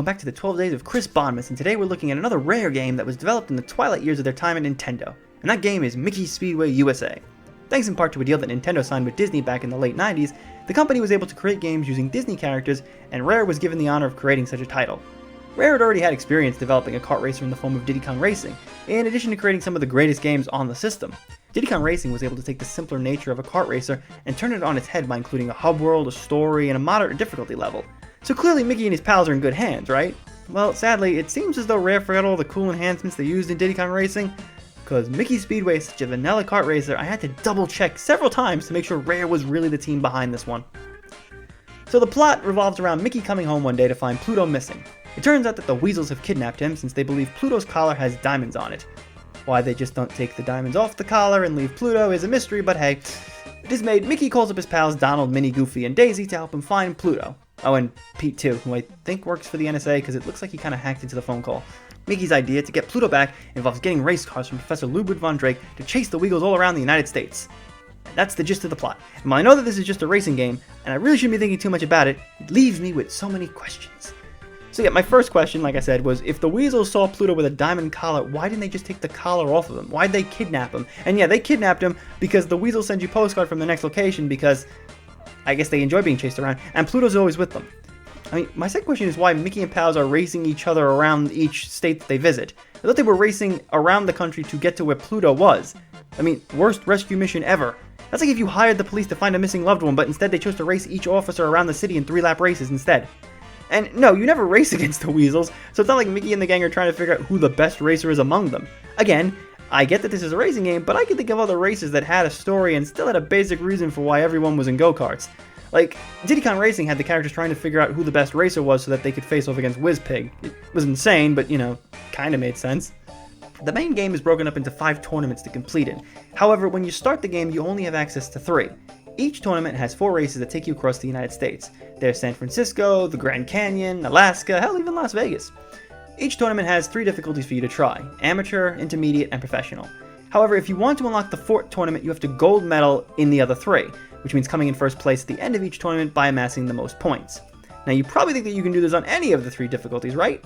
welcome back to the 12 Days of ChrisBondmas, and today we're looking at another rare game that was developed in the twilight years of their time at Nintendo, and that game is Mickey's Speedway USA. Thanks in part to a deal that Nintendo signed with Disney back in the late 90s, the company was able to create games using Disney characters, and Rare was given the honor of creating such a title. Rare had already had experience developing a kart racer in the form of Diddy Kong Racing, in addition to creating some of the greatest games on the system. Diddy Kong Racing was able to take the simpler nature of a kart racer and turn it on its head by including a hub world, a story, and a moderate difficulty level. So clearly Mickey and his pals are in good hands, right? Well, sadly, it seems as though Rare forgot all the cool enhancements they used in Diddy Kong Racing, because Mickey Speedway is such a vanilla kart racer, I had to double check several times to make sure Rare was really the team behind this one. So the plot revolves around Mickey coming home one day to find Pluto missing. It turns out that the Weasels have kidnapped him since they believe Pluto's collar has diamonds on it. Why they just don't take the diamonds off the collar and leave Pluto is a mystery, but hey. Dismayed, Mickey calls up his pals Donald, Minnie, Goofy, and Daisy to help him find Pluto. Oh, and Pete too, who I think works for the NSA because it looks like he kind of hacked into the phone call. Mickey's idea to get Pluto back involves getting race cars from Professor Ludwig von Drake to chase the Weagles all around the United States. And that's the gist of the plot. And while I know that this is just a racing game, and I really shouldn't be thinking too much about it, it leaves me with so many questions. So yeah, my first question, like I said, was if the Weasels saw Pluto with a diamond collar, why didn't they just take the collar off of him? Why'd they kidnap him? And yeah, they kidnapped him because the Weasels send you postcard from the next location because I guess they enjoy being chased around, and Pluto's always with them. I mean, my second question is why Mickey and pals are racing each other around each state that they visit. I thought they were racing around the country to get to where Pluto was. I mean, worst rescue mission ever. That's like if you hired the police to find a missing loved one, but instead they chose to race each officer around the city in 3-lap races instead. And no, you never race against the Weasels, so it's not like Mickey and the gang are trying to figure out who the best racer is among them. Again, I get that this is a racing game, but I can think of other races that had a story and still had a basic reason for why everyone was in go-karts. Like, Diddy Kong Racing had the characters trying to figure out who the best racer was so that they could face off against WizPig. It was insane, but, you know, kinda made sense. The main game is broken up into 5 tournaments to complete it. However, when you start the game, you only have access to 3. Each tournament has 4 races that take you across the United States. There's San Francisco, the Grand Canyon, Alaska, hell, even Las Vegas. Each tournament has 3 difficulties for you to try: amateur, intermediate, and professional. However, if you want to unlock the 4th tournament, you have to gold medal in the other 3, which means coming in first place at the end of each tournament by amassing the most points. Now, you probably think that you can do this on any of the 3 difficulties, right?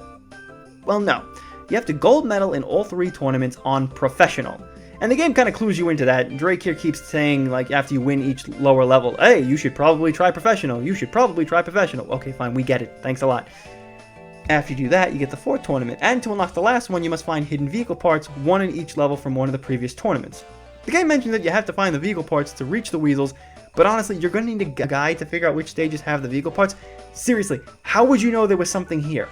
Well, no. You have to gold medal in all 3 tournaments on professional. And the game kind of clues you into that. Drake here keeps saying, like, after you win each lower level, hey, you should probably try professional. You should probably try professional. Okay, fine, we get it. Thanks a lot. After you do that, you get the 4th tournament, and to unlock the last one, you must find hidden vehicle parts, 1 in each level from one of the previous tournaments. The game mentions that you have to find the vehicle parts to reach the Weasels, but honestly, you're going to need a guide to figure out which stages have the vehicle parts. Seriously, how would you know there was something here?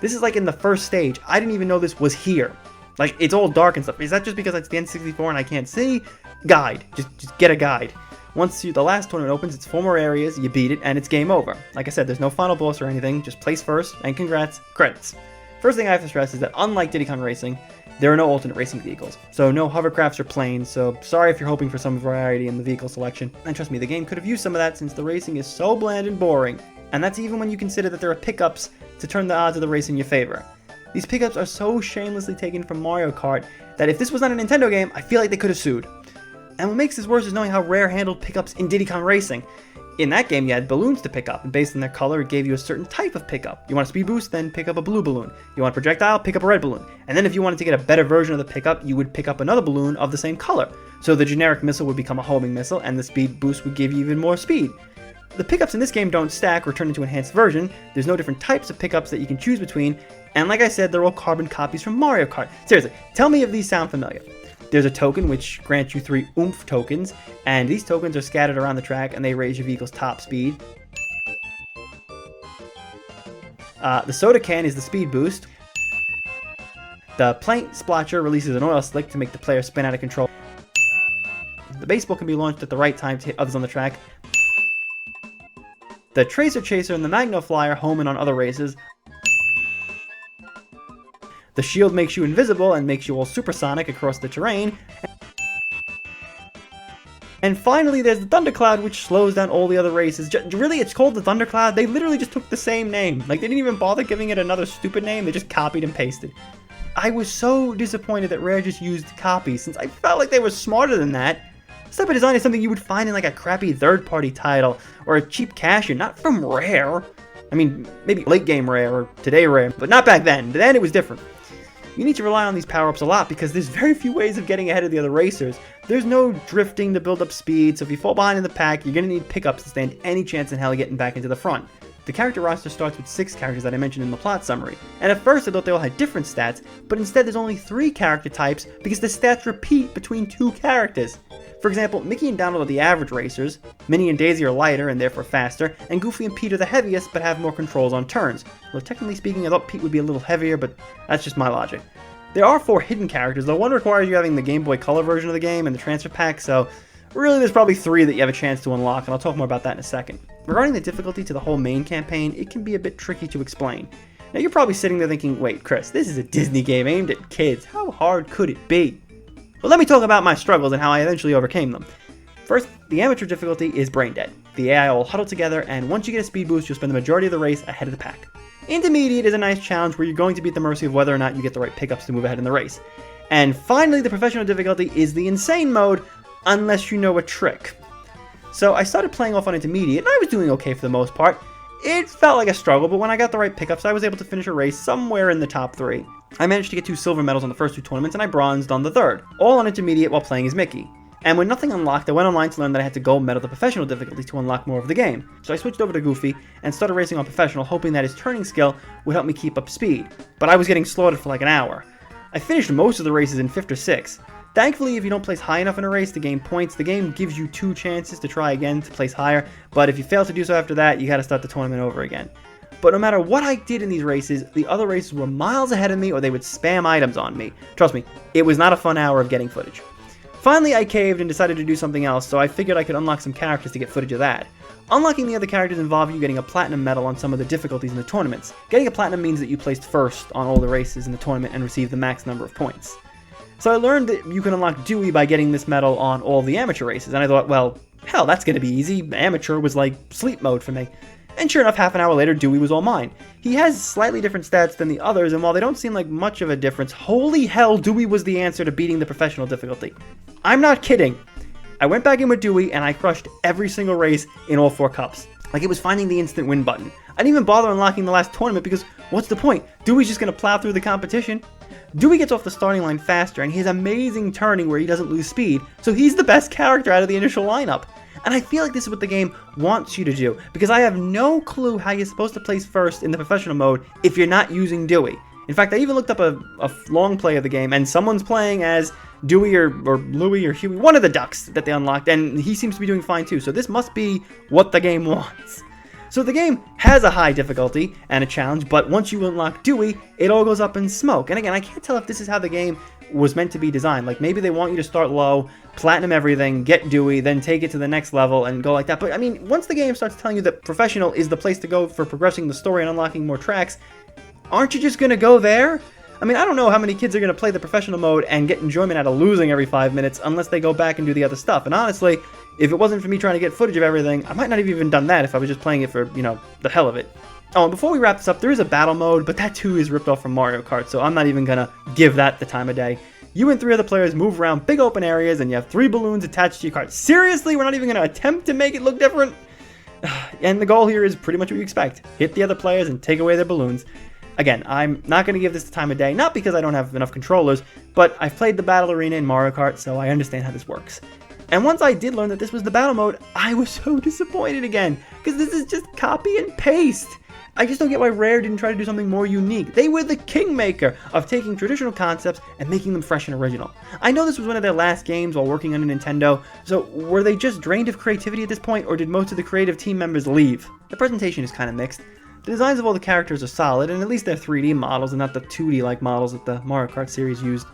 This is like in the first stage. I didn't even know this was here. Like, it's all dark and stuff. Is that just because it's the N64 and I can't see? Guide. Just get a guide. Once the last tournament opens, it's 4 more areas, you beat it, and it's game over. Like I said, there's no final boss or anything, just place first, and congrats, credits. First thing I have to stress is that unlike Diddy Kong Racing, there are no alternate racing vehicles. So no hovercrafts or planes, so sorry if you're hoping for some variety in the vehicle selection. And trust me, the game could have used some of that since the racing is so bland and boring. And that's even when you consider that there are pickups to turn the odds of the race in your favor. These pickups are so shamelessly taken from Mario Kart that if this was not a Nintendo game, I feel like they could have sued. And what makes this worse is knowing how Rare handled pickups in Diddy Kong Racing. In that game, you had balloons to pick up, and based on their color, it gave you a certain type of pickup. You want a speed boost, then pick up a blue balloon. You want a projectile, pick up a red balloon. And then if you wanted to get a better version of the pickup, you would pick up another balloon of the same color. So the generic missile would become a homing missile, and the speed boost would give you even more speed. The pickups in this game don't stack or turn into enhanced version. There's no different types of pickups that you can choose between, and like I said, they're all carbon copies from Mario Kart. Seriously, tell me if these sound familiar. There's a token which grants you 3 oomph tokens, and these tokens are scattered around the track and they raise your vehicle's top speed. The soda can is the speed boost. The paint splotcher releases an oil slick to make the player spin out of control. The baseball can be launched at the right time to hit others on the track. The Tracer Chaser and the Magno Flyer home in on other races. The shield makes you invisible and makes you all supersonic across the terrain. And finally, there's the Thundercloud, which slows down all the other races. Really, it's called the Thundercloud? They literally just took the same name. Like, they didn't even bother giving it another stupid name. They just copied and pasted. I was so disappointed that Rare just used copies, since I felt like they were smarter than that. This type of design is something you would find in like a crappy third-party title, or a cheap cash-in, not from Rare. I I mean, maybe late game rare or today rare, but not back then. Then it was different. You need to rely on these power-ups a lot because there's very few ways of getting ahead of the other racers. There's no drifting to build up speed, so if you fall behind in the pack, you're going to need pickups to stand any chance in hell of getting back into the front. The character roster starts with 6 characters that I mentioned in the plot summary, and at first I thought they all had different stats, but instead there's only 3 character types because the stats repeat between 2 characters. For example, Mickey and Donald are the average racers, Minnie and Daisy are lighter and therefore faster, and Goofy and Pete are the heaviest but have more controls on turns. Well, technically speaking, I thought Pete would be a little heavier, but that's just my logic. There are 4 hidden characters, though one requires you having the Game Boy Color version of the game and the transfer pack, so really there's probably 3 that you have a chance to unlock, and I'll talk more about that in a second. Regarding the difficulty to the whole main campaign, it can be a bit tricky to explain. Now you're probably sitting there thinking, wait Chris, this is a Disney game aimed at kids, how hard could it be? Well, let me talk about my struggles and how I eventually overcame them. First, the amateur difficulty is brain dead. The AI all huddle together, and once you get a speed boost, you'll spend the majority of the race ahead of the pack. Intermediate is a nice challenge where you're going to be at the mercy of whether or not you get the right pickups to move ahead in the race. And finally, the professional difficulty is the insane mode, unless you know a trick. So I started playing off on intermediate, and I was doing okay for the most part. It felt like a struggle, but when I got the right pickups, I was able to finish a race somewhere in the top 3. I managed to get 2 silver medals on the first 2 tournaments, and I bronzed on the 3rd, all on intermediate while playing as Mickey. And when nothing unlocked, I went online to learn that I had to gold medal the professional difficulty to unlock more of the game. So I switched over to Goofy and started racing on professional, hoping that his turning skill would help me keep up speed. But I was getting slaughtered for like an hour. I finished most of the races in 5th or 6th. Thankfully, if you don't place high enough in a race to gain points, the game gives you 2 chances to try again to place higher, but if you fail to do so after that, you gotta start the tournament over again. But no matter what I did in these races, the other racers were miles ahead of me or they would spam items on me. Trust me, it was not a fun hour of getting footage. Finally, I caved and decided to do something else, so I figured I could unlock some characters to get footage of that. Unlocking the other characters involved you getting a platinum medal on some of the difficulties in the tournaments. Getting a platinum means that you placed first on all the races in the tournament and received the max number of points. So I learned that you can unlock Dewey by getting this medal on all the amateur races, and I thought, well, hell, that's gonna be easy. Amateur was like sleep mode for me. And sure enough, half an hour later, Dewey was all mine. He has slightly different stats than the others, and while they don't seem like much of a difference, holy hell, Dewey was the answer to beating the professional difficulty. I'm not kidding. I went back in with Dewey, and I crushed every single race in all 4 cups. Like it was finding the instant win button. I didn't even bother unlocking the last tournament because what's the point? Dewey's just gonna plow through the competition. Dewey gets off the starting line faster, and he has amazing turning where he doesn't lose speed, so he's the best character out of the initial lineup. And I feel like this is what the game wants you to do, because I have no clue how you're supposed to place first in the professional mode if you're not using Dewey. In fact, I even looked up a long play of the game, and someone's playing as Dewey or Louie or Huey, one of the ducks that they unlocked, and he seems to be doing fine too, so this must be what the game wants. So the game has a high difficulty and a challenge, but once you unlock Dewey, it all goes up in smoke. And again, I can't tell if this is how the game was meant to be designed. Like maybe they want you to start low, platinum everything, get Dewey, then take it to the next level and go like that. But I mean, once the game starts telling you that professional is the place to go for progressing the story and unlocking more tracks, aren't you just going to go there? I mean, I don't know how many kids are going to play the professional mode and get enjoyment out of losing every 5 minutes unless they go back and do the other stuff. And honestly, if it wasn't for me trying to get footage of everything, I might not have even done that if I was just playing it for, you know, the hell of it. Oh, and before we wrap this up, there is a battle mode, but that too is ripped off from Mario Kart, so I'm not even going to give that the time of day. You and 3 other players move around big open areas, and you have 3 balloons attached to your cart. Seriously? We're not even going to attempt to make it look different? And the goal here is pretty much what you expect. Hit the other players and take away their balloons. Again, I'm not going to give this the time of day, not because I don't have enough controllers, but I've played the battle arena in Mario Kart, so I understand how this works. And once I did learn that this was the battle mode, I was so disappointed again, because this is just copy and paste. I just don't get why Rare didn't try to do something more unique. They were the kingmaker of taking traditional concepts and making them fresh and original. I know this was one of their last games while working on a Nintendo, so were they just drained of creativity at this point, or did most of the creative team members leave? The presentation is kind of mixed. The designs of all the characters are solid, and at least they're 3D models and not the 2D-like models that the Mario Kart series used.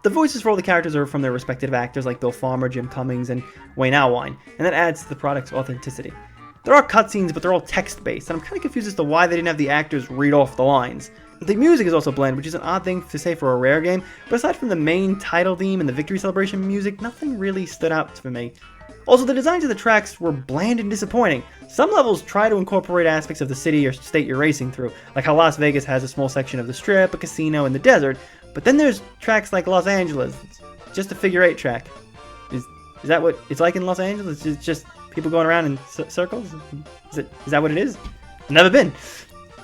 The voices for all the characters are from their respective actors like Bill Farmer, Jim Cummings, and Wayne Allwine, and that adds to the product's authenticity. There are cutscenes, but they're all text-based, and I'm kind of confused as to why they didn't have the actors read off the lines. The music is also bland, which is an odd thing to say for a Rare game, but aside from the main title theme and the Victory Celebration music, nothing really stood out for me. Also, the designs of the tracks were bland and disappointing. Some levels try to incorporate aspects of the city or state you're racing through, like how Las Vegas has a small section of the Strip, a casino, and the desert, but then there's tracks like Los Angeles. It's just a figure-8 track. Is that what it's like in Los Angeles? It's just people going around in circles? Is that what it is? Never been.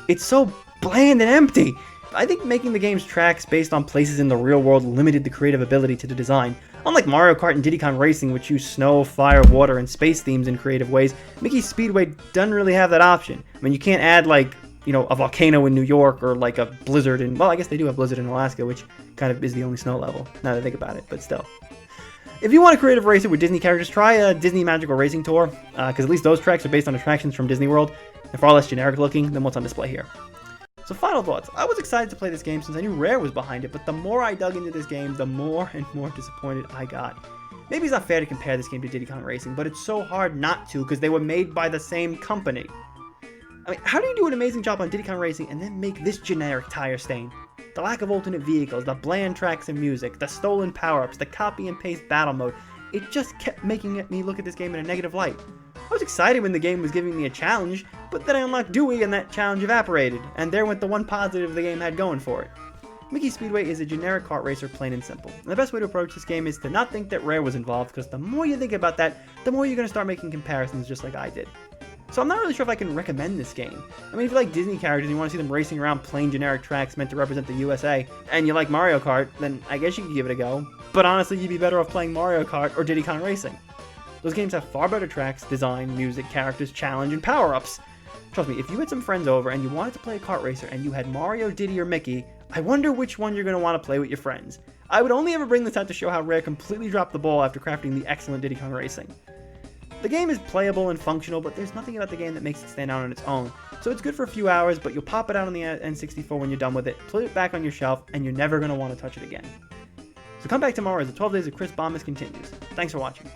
It's so bland and empty. I think making the game's tracks based on places in the real world limited the creative ability to the design. Unlike Mario Kart and Diddy Kong Racing, which use snow, fire, water, and space themes in creative ways, Mickey's Speedway doesn't really have that option. I mean, you can't add, like, you know, a volcano in New York or like a blizzard in, well, I guess they do have blizzard in Alaska, which kind of is the only snow level, now that I think about it, but still. If you want a creative racer with Disney characters, try a Disney Magical Racing Tour, because at least those tracks are based on attractions from Disney World, and far less generic looking than what's on display here. So final thoughts. I was excited to play this game since I knew Rare was behind it, but the more I dug into this game, the more and more disappointed I got. Maybe it's not fair to compare this game to Diddy Kong Racing, but it's so hard not to because they were made by the same company. I mean, how do you do an amazing job on Diddy Kong Racing and then make this generic tire stain? The lack of alternate vehicles, the bland tracks and music, the stolen power-ups, the copy and paste battle mode, it just kept making me look at this game in a negative light. I was excited when the game was giving me a challenge, but then I unlocked Dewey and that challenge evaporated, and there went the one positive the game had going for it. Mickey Speedway is a generic kart racer, plain and simple. And the best way to approach this game is to not think that Rare was involved, because the more you think about that, the more you're going to start making comparisons just like I did. So I'm not really sure if I can recommend this game. I mean, if you like Disney characters and you want to see them racing around plain generic tracks meant to represent the USA, and you like Mario Kart, then I guess you could give it a go. But honestly, you'd be better off playing Mario Kart or Diddy Kong Racing. Those games have far better tracks, design, music, characters, challenge, and power-ups. Trust me, if you had some friends over and you wanted to play a kart racer and you had Mario, Diddy, or Mickey, I wonder which one you're going to want to play with your friends. I would only ever bring this out to show how Rare completely dropped the ball after crafting the excellent Diddy Kong Racing. The game is playable and functional, but there's nothing about the game that makes it stand out on its own. So it's good for a few hours, but you'll pop it out on the N64 when you're done with it, put it back on your shelf, and you're never going to want to touch it again. So come back tomorrow as the 12 Days of ChrisBondmas continues. Thanks for watching.